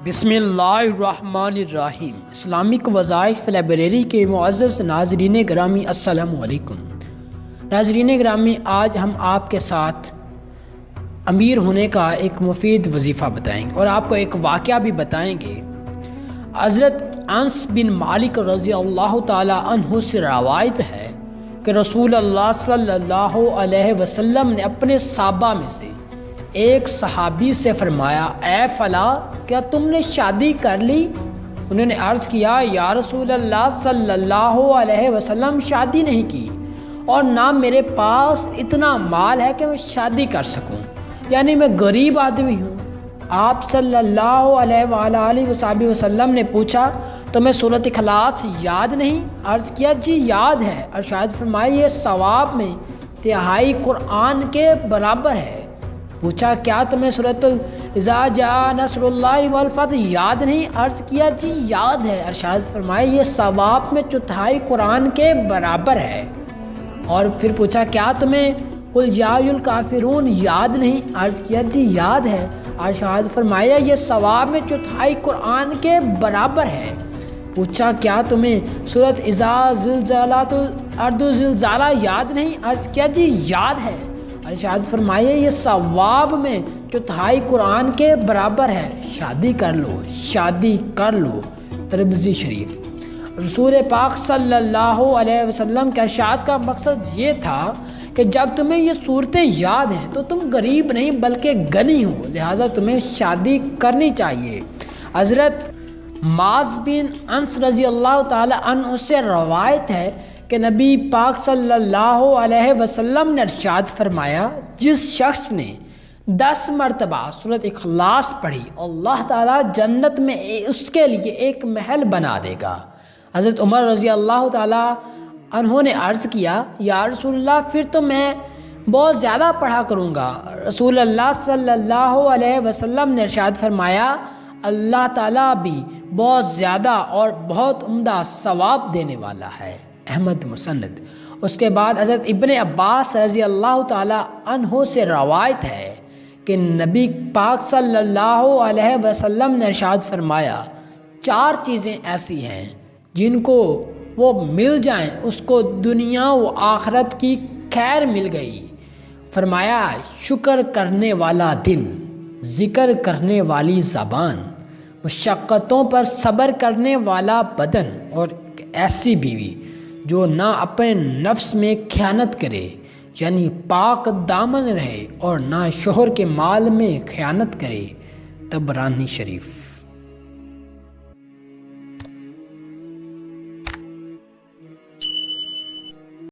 بسم اللہ الرحمن الرحیم۔ اسلامک وظائف لائبریری کے معزز ناظرین گرامی السلام علیکم۔ ناظرین گرامی، آج ہم آپ کے ساتھ امیر ہونے کا ایک مفید وظیفہ بتائیں گے اور آپ کو ایک واقعہ بھی بتائیں گے۔ حضرت انس بن مالک رضی اللہ تعالی عنہ سے روایت ہے کہ رسول اللہ صلی اللہ علیہ وسلم نے اپنے صحابہ میں سے ایک صحابی سے فرمایا، اے فلاں، کیا تم نے شادی کر لی؟ انہوں نے عرض کیا، یا رسول اللہ صلی اللہ علیہ وسلم، شادی نہیں کی اور نہ میرے پاس اتنا مال ہے کہ میں شادی کر سکوں، یعنی میں غریب آدمی ہوں۔ آپ صلی اللہ علیہ وآلہ وسلم نے پوچھا، تمہیں سورۃ اخلاص یاد نہیں؟ عرض کیا، جی یاد ہے۔ ارشاد فرمایا، یہ ثواب میں تہائی قرآن کے برابر ہے۔ پوچھا، کیا تمہیں سورۃ اذا جاء نصر اللہ والفتح یاد نہیں؟ عرض کیا، جی یاد ہے۔ ارشاد فرمایا، یہ ثواب میں چوتھائی قرآن کے برابر ہے۔ اور پھر پوچھا، کیا تمہیں قل یا الکافرون یاد نہیں؟ عرض کیا، جی یاد ہے۔ ارشاد فرمایا، یہ ثواب میں چوتھائی قرآن کے برابر ہے۔ پوچھا، کیا تمہیں سورۃ اذا زلزلت الارض زلزالہ یاد نہیں؟ عرض کیا، جی یاد ہے۔ ارشاد فرمایا، یہ ثواب میں چوتھائی قرآن کے برابر ہے۔ شادی کر لو، شادی کر لو۔ ترمذی شریف۔ رسول پاک صلی اللہ علیہ وسلم کے ارشاد کا مقصد یہ تھا کہ جب تمہیں یہ صورتیں یاد ہیں تو تم غریب نہیں بلکہ غنی ہو، لہٰذا تمہیں شادی کرنی چاہیے۔ حضرت معاذ بن انس رضی اللہ تعالی عنہ سے روایت ہے کہ نبی پاک صلی اللہ علیہ وسلم نے ارشاد فرمایا، جس شخص نے 10 مرتبہ سورۃ اخلاص پڑھی، اللہ تعالیٰ جنت میں اس کے لیے ایک محل بنا دے گا۔ حضرت عمر رضی اللہ تعالیٰ عنہ نے عرض کیا، یا رسول اللہ، پھر تو میں بہت زیادہ پڑھا کروں گا۔ رسول اللہ صلی اللہ علیہ وسلم نے ارشاد فرمایا، اللہ تعالیٰ بھی بہت زیادہ اور بہت عمدہ ثواب دینے والا ہے۔ احمد مسند۔ اس کے بعد حضرت ابن عباس رضی اللہ تعالی عنہ سے روایت ہے کہ نبی پاک صلی اللہ علیہ وسلم نے ارشاد فرمایا، 4 چیزیں ایسی ہیں جن کو وہ مل جائیں اس کو دنیا و آخرت کی خیر مل گئی۔ فرمایا، شکر کرنے والا دل، ذکر کرنے والی زبان، مشقتوں پر صبر کرنے والا بدن، اور ایسی بیوی جو نہ اپنے نفس میں خیانت کرے، یعنی پاک دامن رہے، اور نہ شوہر کے مال میں خیانت کرے۔ طبرانی شریف۔